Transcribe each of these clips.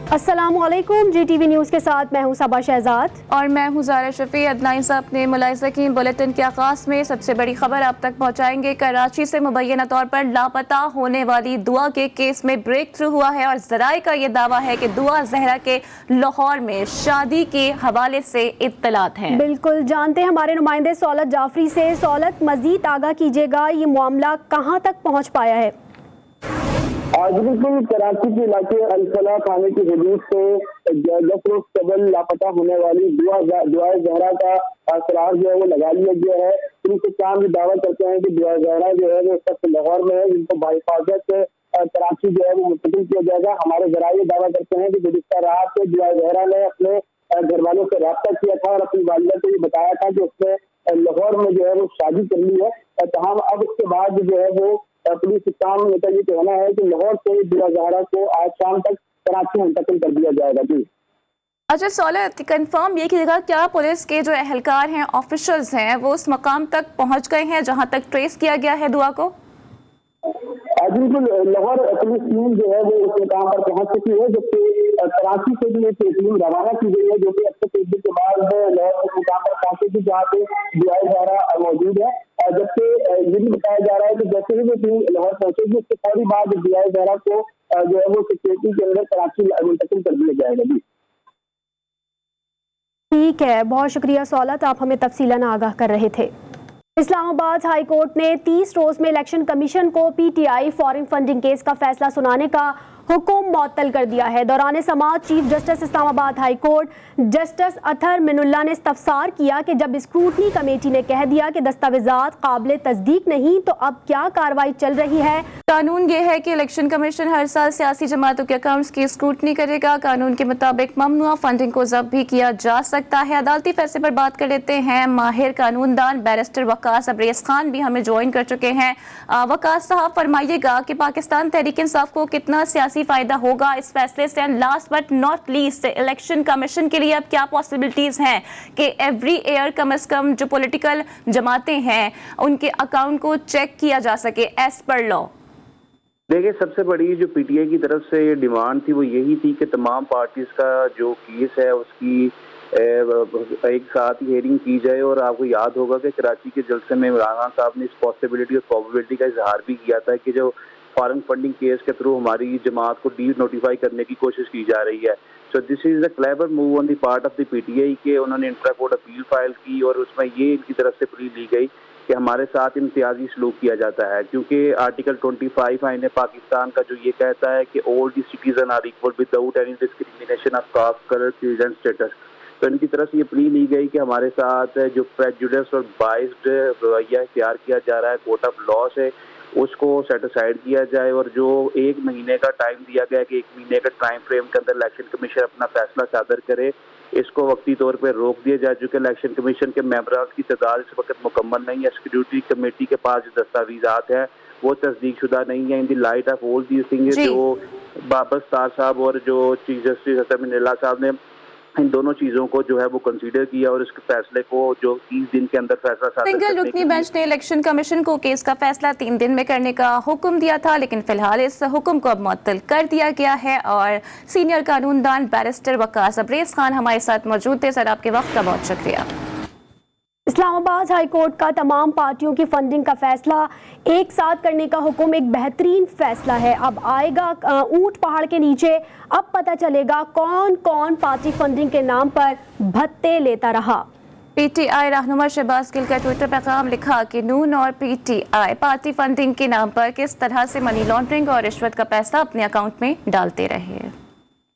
अस्सलामुअलैकुम, GTV news के साथ मैं हूं सबा शहजाद और मैं हूं ज़ारा शफी। अदनाइन साहब ने मुलाहिज़ा की बुलेटिन के आगाज़ में सबसे बड़ी खबर आप तक पहुंचाएंगे। कराची से मुबैना तौर पर लापता होने वाली दुआ के केस में ब्रेक थ्रू हुआ है और ज़राए का ये दावा है कि दुआ जहरा के लाहौर में शादी के हवाले से इत्तलात हैं। बिल्कुल जानते हैं हमारे नुमाइंदे सौलत जाफरी से। सौलत, मजीद आगाह कीजिएगा, ये मामला कहाँ तक पहुँच पाया है? आज बिल्कुल कराची के इलाके अलफला थाने की हदूद से 10 रोज कबल लापता होने वाली दुआ जहरा का करार जो है वो लगा लिया गया है। पुलिस काम ये दावा करते हैं कि दुआ जहरा जो है वो सख्त लाहौर में है, जिनको बाहिफाजत कराची जो है वो मुंतकिल किया जाएगा। हमारे जराये दावा करते हैं कि गुज़िश्ता रात से दुआ जहरा ने अपने घर वालों से रब्ता किया था और अपनी वालिदा को ये बताया था कि उसने लाहौर में जो है वो शादी कर ली है। तमाम अब उसके बाद जो है वो पुलिस काम का ये कहना है कि लाहौर से दुआ जहरा को आज शाम तक कराची मुंतकिल कर दिया जाएगा। जी अच्छा सौलत, कंफर्म ये कीजिएगा, क्या पुलिस के जो एहलकार हैं, ऑफिशियल्स हैं, वो उस मकाम तक पहुंच गए हैं जहां तक ट्रेस किया गया है दुआ को? बिल्कुल, लाहौर पुलिस टीम जो है वो उस मकाम पर पहुंच चुकी है, जबकि कराची से भी एक टीम रवाना की गई है जो कि अब तक एक दिन के बाद लाहौर उस मकाम पर पहुंचेगी जहाँ पे दुआ जहरा मौजूद है। जबकि ये भी बताया जा रहा है कि जैसे ही वो टीम लाहौर पहुंचेगी उसके फौरी बाद दुआ जहरा को जो है वो सिक्योरिटी के अंदर कराची मुंतकिल कर दिया जाएगा। जी ठीक है, बहुत शुक्रिया सौलत, आप हमें तफसीलन आगाह कर रहे थे। इस्लामाबाद हाई कोर्ट ने 30 रोज में इलेक्शन कमीशन को PTI फॉरेन फंडिंग केस का फैसला सुनाने का हुक्म मुअत्तल कर दिया है। दौरान समाअत chief justice Islamabad high court justice Athar Minallah ने इस्तफसार किया कि जब स्क्रूटनी कमेटी ने कह दिया कि दस्तावेजात काबिल तस्दीक नहीं, तो अब क्या कार्रवाई चल रही है? कानून ये है कि इलेक्शन कमीशन हर साल सियासी जमातों के अकाउंट्स की स्क्रूटनी करेगा। कानून के मुताबिक ममनुआ फंडिंग को जब्त भी किया जा सकता है। अदालती फैसले पर बात कर लेते हैं। माहिर कानूनदान बैरिस्टर वकास अब्रेज खान भी हमें ज्वाइन कर चुके हैं। वकास साहब, फरमाइएगा कि पाकिस्तान तहरीक इंसाफ को कितना सियासी फायदा होगा इस फैसले से? And last but not least, election commission के लिए अब क्या पॉसिबिलिटीज हैं कि एवरी ईयर कम से कम जो पॉलिटिकल जमातें हैं उनके अकाउंट को चेक किया जा सके एज पर लॉ? देखिए, सबसे बड़ी जो PTI की तरफ से ये डिमांड थी वो यही थी कि तमाम पार्टीज का जो केस है उसकी एक साथ ही हियरिंग की जाए। और आपको याद होगा कि कराची के जलसे में इमरान खान साहब ने इस पॉसिबिलिटी और प्रोबेबिलिटी का इजहार भी किया था कि जो फॉरेन फंडिंग केस के थ्रू हमारी जमात को डी नोटिफाई करने की कोशिश की जा रही है। So this is a clever move on the part of the PTI के उन्होंने इंट्रा कोर्ट अपील फाइल की और उसमें ये इनकी तरफ से प्ली ली गई कि हमारे साथ इम्तियाजी सलूक किया जाता है, क्योंकि आर्टिकल 25 आईन पाकिस्तान का जो ये कहता है कि all the citizen are equal without any discrimination of caste, colour, creed and status. तो इनकी तरफ से ये प्ली ली गई कि हमारे साथ जो प्रेजुडिस और बाइस्ड रवैया इख्तियार किया जा रहा है कोर्ट ऑफ लॉ से, उसको सेटिसाइड किया जाए और जो 1 महीने का टाइम दिया गया है कि 1 महीने का टाइम फ्रेम के अंदर इलेक्शन कमीशन अपना फैसला सादर करे, इसको वक्ती तौर पर रोक दिया जा चुका है। इलेक्शन कमीशन के मेंबरान की तादाद इस वक्त मुकम्मल नहीं है। सिक्योरिटी कमेटी के पास जो दस्तावेजात है वो तस्दीक शुदा नहीं है। In the light of all these things जो बाबर स्टार साहब और जो चीफ जस्टिस अतहर मिनुल्लाह साहब ने इन दोनों चीजों को जो है वो कंसीडर किया और इसके फैसले को जो 30 दिन के अंदर फैसला सिंगल रुकनी बेंच ने इलेक्शन कमीशन को केस का फैसला 3 दिन में करने का हुक्म दिया था, लेकिन फिलहाल इस हुक्म को अब मुअत्तल कर दिया गया है। और सीनियर कानूनदान बैरिस्टर वकास अब्रेज खान हमारे साथ मौजूद थे। सर, आपके वक्त का बहुत शुक्रिया। इस्लामाबाद हाई कोर्ट का तमाम पार्टियों की फंडिंग का फैसला एक साथ करने का हुक्म एक बेहतरीन फैसला है। अब आएगा ऊंट पहाड़ के नीचे, अब पता चलेगा कौन कौन पार्टी फंडिंग के नाम पर भत्ते लेता रहा। PTI रहनुमा शहबाज गिल का ट्विटर पैगाम लिखा कि नून और PTI पार्टी फंडिंग के नाम पर किस तरह से मनी लॉन्ड्रिंग और रिश्वत का पैसा अपने अकाउंट में डालते रहे।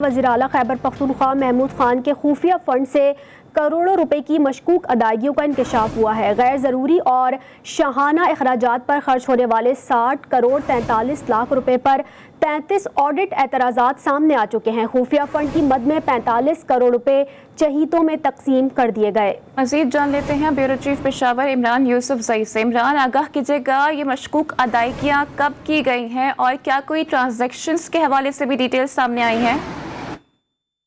वज़ीर आला खैबर पख्तूनख्वा महमूद खान के खुफिया फंड से करोड़ों रुपए की मशकूक अदायगियों का इंकशाफ हुआ है। गैर ज़रूरी और शाहाना अखराजात पर खर्च होने वाले 60 करोड़ 43 लाख रुपए पर 33 ऑडिट एतराज़ात सामने आ चुके हैं। खुफिया फंड की मद में 45 करोड़ रुपए चहीतों में तकसीम कर दिए गए। मज़ीद जान लेते हैं ब्यूरो चीफ पेशावर इमरान यूसुफ जई से। इमरान, आगाह कीजिएगा, ये मशकूक अदायगियाँ कब की गई हैं और क्या कोई ट्रांजैक्शंस के हवाले से भी डिटेल्स सामने आई हैं?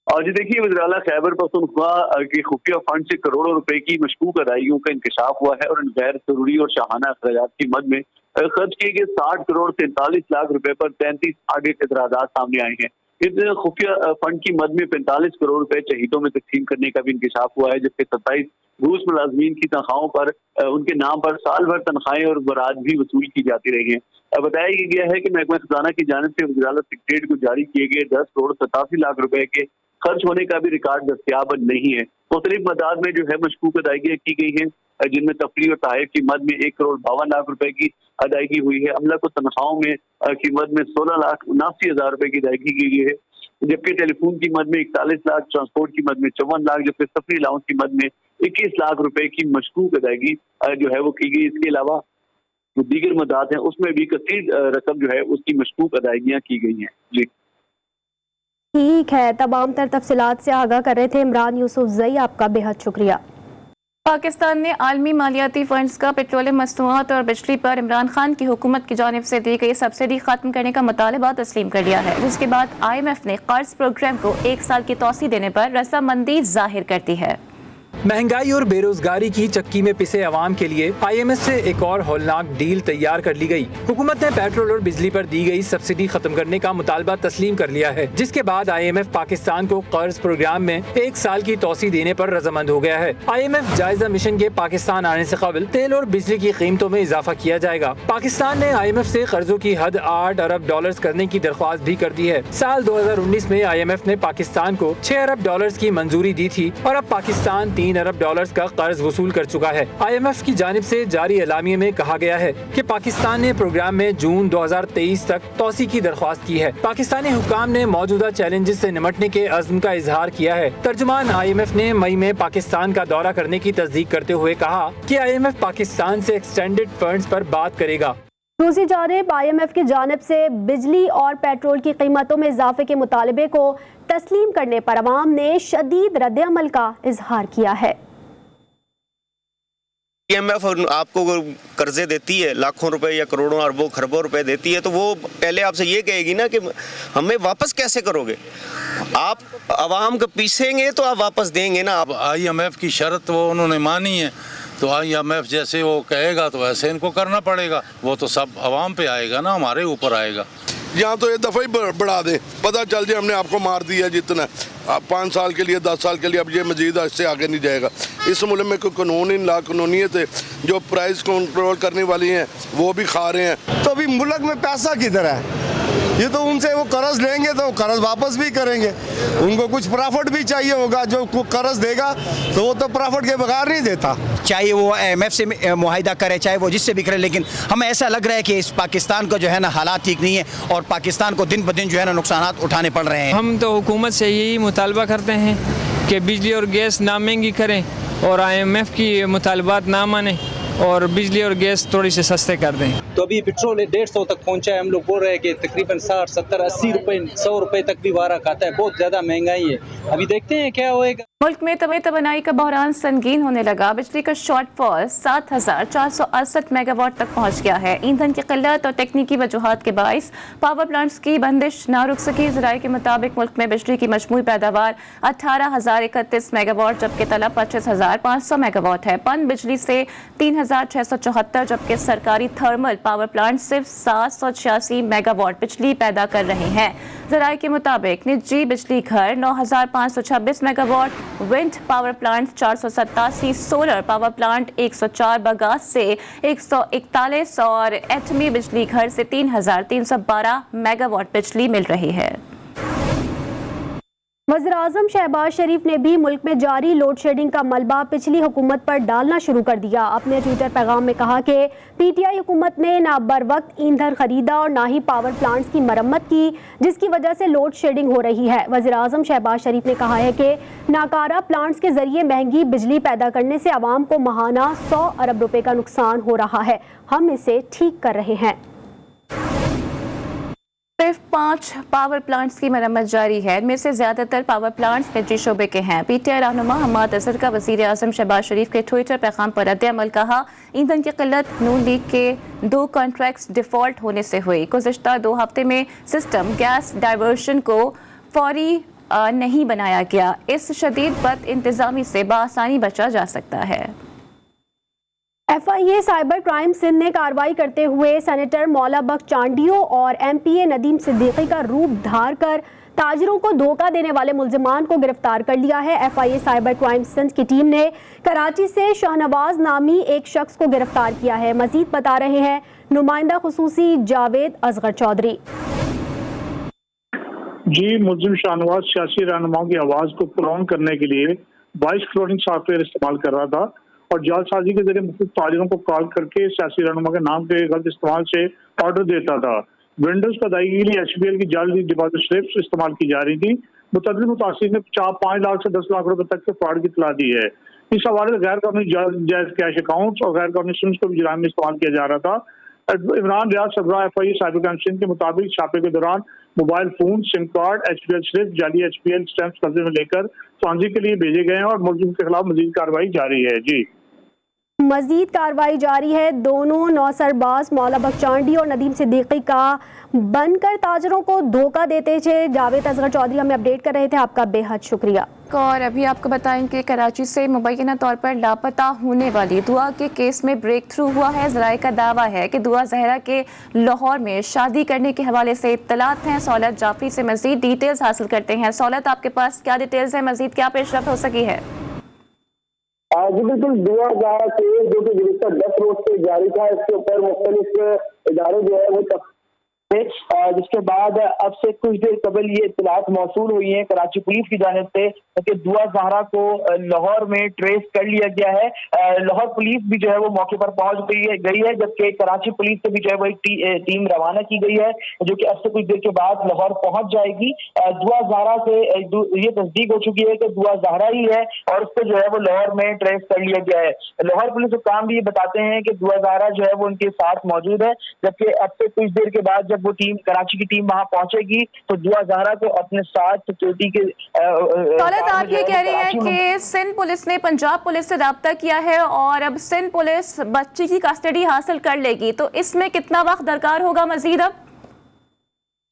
और जी देखिए, वज़ीर आला खैबर पख्तूनख्वा के खुफिया फंड से करोड़ों रुपए की मशकूक अदायगियों का इंकशाफ हुआ है और गैर जरूरी और शाहाना अखराजात की मद में खर्च किए गए 60 करोड़ 43 लाख रुपए पर 33 ऑडिट एतराज़ात सामने आए हैं। इस खुफिया फंड की मद में 45 करोड़ रुपए शहीदों में तकसीम करने का भी इंकशाफ हुआ है, जबकि 27 रूस मुलाजमीन की तनख्वाहों पर उनके नाम पर साल भर तनख्वाहें और बरात भी वसूल की जाती रही हैं। बताया गया है कि महकमा खजाना की जानिब से वज़ीर-ए-आला सेक्रेटेरिएट को जारी किए गए 10 करोड़ 87 लाख रुपए के खर्च होने का भी रिकॉर्ड दस्तयाब नहीं है। मुख्तलिफ मदाद में जो है मशकूक अदायगियाँ की गई हैं, जिनमें तफरी और तहफ़ की मद में 1 करोड़ 52 लाख रुपए की अदायगी हुई है। अमला को तनख्वाहों में की मद में 16 लाख 79 हज़ार रुपए की अदायगी की गई है, जबकि टेलीफोन की मद में 41 लाख, ट्रांसपोर्ट की मद में 54 लाख, जबकि सफरी अलाउंस की मद में 21 लाख रुपए की मशकूक अदायगी जो है वो की गई। इसके अलावा जो दीगर मदाद हैं उसमें भी कसीर रकम जो है उसकी मशकूक अदायगियाँ की गई हैं। जी ठीक है, तमाम तर तफसीलात से आगाह कर रहे थे इमरान यूसुफजई, आपका बेहद शुक्रिया। पाकिस्तान ने आलमी मालियाती फंड्स का पेट्रोलियम मसनूआत और बिजली पर इमरान खान की हुकूमत की जानिब से दी गई सब्सिडी खत्म करने का मुतालबा तस्लीम कर लिया है, जिसके बाद IMF ने कर्ज प्रोग्राम को 1 साल की तौसी देने पर रजामंदी जाहिर कर दी है। महंगाई और बेरोजगारी की चक्की में पिसे अवाम के लिए IMF से एक और हौलनाक डील तैयार कर ली गई। हुकूमत ने पेट्रोल और बिजली पर दी गई सब्सिडी खत्म करने का मुतालबा तस्लीम कर लिया है, जिसके बाद IMF पाकिस्तान को कर्ज प्रोग्राम में 1 साल की तौसी देने पर रजामंद हो गया है। IMF जायजा मिशन के पाकिस्तान आने से कबल तेल और बिजली की कीमतों में इजाफा किया जाएगा। पाकिस्तान ने IMF से कर्जों की हद 8 अरब डॉलर्स करने की दरख्वास्त भी कर दी है। साल 2019 में IMF ने पाकिस्तान को 6 अरब डॉलर्स की मंजूरी दी थी और अब पाकिस्तान 3 अरब डॉलर्स का कर्ज वसूल कर चुका है। IMF की जानिब से जारी एलामिये में कहा गया है कि पाकिस्तान ने प्रोग्राम में जून 2023 तक तौसी की दरख्वास्त की है। पाकिस्तानी हुकाम ने मौजूदा चैलेंजेस से निमटने के अज़्म का इजहार किया है। तर्जुमान IMF ने मई में पाकिस्तान का दौरा करने की तस्दीक करते हुए कहा कि IMF पाकिस्तान से एक्सटेंडेड फंड्स पर बात करेगा। दूसरी जानिब IMF की जानिब से बिजली और पेट्रोल की कीमतों में इजाफे के मुतालबे को तस्लीम करने पर अवाम ने शदीद रद्द-ए-अमल का इजहार किया है। IMF आपको कर्जे देती है, लाखों रुपए या करोड़ों अरबों खरबों रुपए देती है, तो वो पहले आपसे ये कहेगी ना कि हमें वापस कैसे करोगे। आप आवाम को पीसेंगे तो आप वापस देंगे ना। अब IMF की शर्त वो उन्होंने मानी है, तो IMF जैसे वो कहेगा तो वैसे इनको करना पड़ेगा। वो तो सब आवाम पे आएगा ना, हमारे ऊपर आएगा। यहाँ तो एक दफ़ा ही बढ़ा दे, पता चल जाए हमने आपको मार दिया जितना 5 साल के लिए 10 साल के लिए, अब ये मजीद इससे आगे नहीं जाएगा। इस मुल्क में कोई कानून ला कानूनीत है, जो प्राइस कंट्रोल करने वाली हैं वो भी खा रहे हैं। तो अभी मुल्क में पैसा किधर है? ये तो उनसे वो कर्ज लेंगे तो कर्ज वापस भी करेंगे, उनको कुछ प्रॉफिट भी चाहिए होगा। जो कर्ज देगा तो वो तो प्रॉफिट के बगैर नहीं देता। चाहे वो IMF से मुआहिदा करे, चाहे वो जिससे भी करे, लेकिन हमें ऐसा लग रहा है कि इस पाकिस्तान को जो है ना हालात ठीक नहीं है और पाकिस्तान को दिन ब दिन जो है ना नुकसान उठाने पड़ रहे हैं। हम तो हुकूमत से यही मुतालबा करते हैं कि बिजली और गैस ना महंगी करें और IMF की मुतालबात ना माने और बिजली और गैस थोड़ी से सस्ते कर दें। तो अभी पेट्रोल 150 तक पहुंचा है, हम लोग बोल रहे हैं कि तकरीबन 60, 70, 80 रुपए 100 रुपए तक भी वारा खाता है। बहुत ज़्यादा महंगाई है, अभी देखते हैं क्या होएगा। मुल्क में तवानाई का बहरान संगीन होने लगा। बिजली का शॉर्टफॉल 7,468 मेगावाट तक पहुंच गया है। ईंधन की किल्लत और तकनीकी वजूहात के बाइस पावर प्लांट्स की बंदिश ना रुक सकी। ज़राए के मुताबिक मुल्क में बिजली की मजमूई पैदावार 18,031 मेगावाट जबकि तलब 25,500 मेगावाट है। पन बिजली से 3,674 जबकि सरकारी थर्मल पावर प्लांट सिर्फ 786 मेगावाट बिजली पैदा कर रहे हैं। ज़राए के मुताबिक निजी बिजली घर 9,526 megawatt, wind power plant 487, solar power plant 104, bagasse से 141 और एटमी बिजली घर से 3,312 मेगावाट बिजली मिल रही है। वज़ीर-ए-आज़म शहबाज शरीफ ने भी मुल्क में जारी लोड शेडिंग का मलबा पिछली हुकूमत पर डालना शुरू कर दिया। अपने ट्विटर पैगाम में कहा कि PTI हुकूमत ने ना बर वक्त ईंधन खरीदा और ना ही पावर प्लांट्स की मरम्मत की, जिसकी वजह से लोड शेडिंग हो रही है। वज़ीर-ए-आज़म शहबाज शरीफ ने कहा है कि नाकारा प्लांट्स के जरिए महंगी बिजली पैदा करने से आवाम को माहाना 100 अरब रुपए का नुकसान हो रहा है। हम इसे ठीक कर रहे हैं। सिर्फ 5 पावर प्लांट्स की मरम्मत जारी है, इनमें से ज्यादातर पावर प्लांट्स निजी शोबे के हैं। PTI रहनुमा हमाद अजहर का वज़ीर आज़म शहबाज शरीफ के ट्विटर पैगाम पर रद्द-ए-अमल कहा, ईंधन की किल्लत नून लीग के 2 कॉन्ट्रैक्ट्स डिफॉल्ट होने से हुई। गुज़िश्ता 2 हफ्ते में सिस्टम गैस डाइवर्शन को फौरी नहीं बनाया गया। इस शदीद बद इंतजामी से बआसानी बचा जा सकता है। FIA साइबर क्राइम सिंध ने कार्रवाई करते हुए सेनेटर मौला बख्श चांडियो और MPA नदीम सिद्दीकी का रूप धार कर ताजिरों को धोखा देने वाले मुल्जिमान को गिरफ्तार कर लिया है। FIA साइबर क्राइम सिंध की टीम ने कराची से शहनवाज नामी एक शख्स को गिरफ्तार किया है। मजीद बता रहे हैं नुमाइंदा खुसूसी जावेद असगर चौधरी। जी, मुल्जिम शाहनवाज सियासी रहनुमाओं की आवाज़ को पुरॉन करने के लिए वॉइस क्लोनिंग सॉफ्टवेयर इस्तेमाल कर रहा था और जालसाजी के जरिए मुख्तलिफ ताजिरों को कॉल करके सियासी रहनुमा के नाम के गलत इस्तेमाल से ऑर्डर देता था। विंडोज को अदायगी के लिए HBL की जाली डिपॉजिट स्लिप्स इस्तेमाल की जा रही थी। मुतअद्दिद मुतासिर ने 5 लाख से 10 लाख रुपए तक के फ्रॉड की इत्तला दी है। इस हवाले से गैर कानूनी जायज कैश अकाउंट्स और गैर कानूनी सिम्स को भी जुर्म में इस्तेमाल किया जा रहा था। Imran Riaz सरबराह FIA cyber crime Sindh के मुताबिक छापे के दौरान mobile phone, SIM card, HBL slip, जाली HBL स्टैंप्स कब्जे में लेकर तौंजी के लिए भेजे गए हैं और मुल्जिम के खिलाफ मजीद कार्रवाई जारी है। जी, मजीद कार्रवाई जारी है। दोनों नौसरबाज मौला बख्चांडी और नदीम सिद्दीकी का बनकर ताजरों को धोखा देते थे। जावेद असगर चौधरी हमें अपडेट कर रहे थे, आपका बेहद शुक्रिया। और अभी आपको बताएं कि कराची से मुबैना तौर पर लापता होने वाली दुआ के केस में ब्रेक थ्रू हुआ है। ज़राए का दावा है कि दुआ जहरा के लाहौर में शादी करने के हवाले से इत्तलात हैं। सौलत जाफरी से मजीद डिटेल्स हासिल करते हैं। सौलत, आपके पास क्या डिटेल्स है, मजीद क्या पेशरफ्त हो सकी है? जी बिल्कुल, दुआ जहरा केस जो कि गुज़िश्ता 10 रोज से जारी था, इसके ऊपर मुख्तलिफ इदारे जो है वो जिसके बाद अब से कुछ देर कबल ये इत्तलात मौसूल हुई है कराची पुलिस की जानिब से कि दुआ जहरा को लाहौर में ट्रेस कर लिया गया है। लाहौर पुलिस भी जो है वो मौके पर पहुंच गई है, जबकि कराची पुलिस से भी जो है वो एक टीम रवाना की गई है जो कि अब से कुछ देर के बाद लाहौर पहुंच जाएगी। दुआ जहरा से ये तस्दीक हो चुकी है कि दुआ जहरा ही है और उसको जो है वो लाहौर में ट्रेस कर लिया गया है। लाहौर पुलिस हुक्काम भी ये बताते हैं कि दुआ जहरा जो है वो उनके साथ मौजूद है, जबकि अब से कुछ देर के बाद जब वो टीम कराची की टीम वहां पहुंचेगी तो दुआ जहरा को अपने साथ सिक्योरिटी के आप ये कह रही हैं कि सिंध पुलिस ने पंजाब पुलिस से राब्ता किया है और अब सिंध पुलिस बच्ची की कस्टडी हासिल कर लेगी, तो इसमें कितना वक्त दरकार होगा मजीद?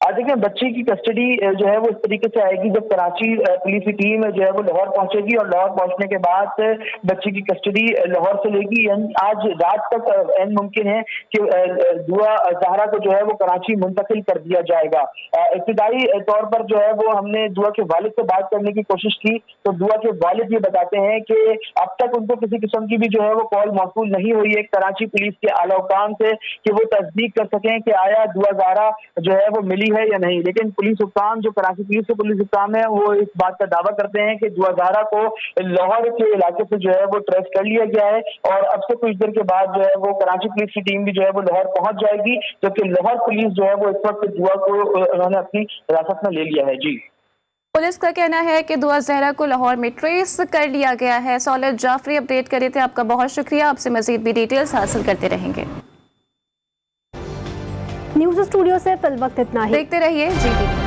अब देखिए, बच्ची की कस्टडी जो है वो इस तरीके से आएगी जब कराची पुलिस की टीम जो है वो लाहौर पहुंचेगी और लाहौर पहुंचने के बाद बच्ची की कस्टडी लाहौर से लेगी। आज रात तक एन मुमकिन है कि दुआ जहरा को जो है वो कराची मुंतकिल कर दिया जाएगा। इब्तिदाई तौर पर जो है वो हमने दुआ के वालिद से बात करने की कोशिश की तो दुआ के वालिद ये बताते हैं कि अब तक उनको किसी किस्म की भी जो है वो कॉल मौसूल नहीं हुई है कराची पुलिस के आला हुकाम से कि वो तस्दीक कर सकें कि आया दुआ जहरा जो है वो मिली है या नहीं। लेकिन पुलिस हुक्काम जो कराची पुलिस के पुलिस हुक्काम है वो इस बात का दावा करते हैं कि दुआ जहरा को लाहौर के इलाके से जो है वो ट्रेस कर लिया गया है और अब से कुछ देर के बाद जो है वो कराची पुलिस की टीम भी जो है वो लाहौर पहुंच जाएगी, जबकि लाहौर पुलिस जो है वो इस वक्त दुआ को उन्होंने अपनी हिरासत में ले लिया है। जी, पुलिस का कहना है कि दुआ जहरा को लाहौर में ट्रेस कर लिया गया है। सौलत जाफरी अपडेट कर रहे थे, आपका बहुत शुक्रिया। आपसे मजीद भी डिटेल्स हासिल करते रहेंगे। न्यूज़ स्टूडियो से फिल वक्त इतना ही, देखते रहिए GTV।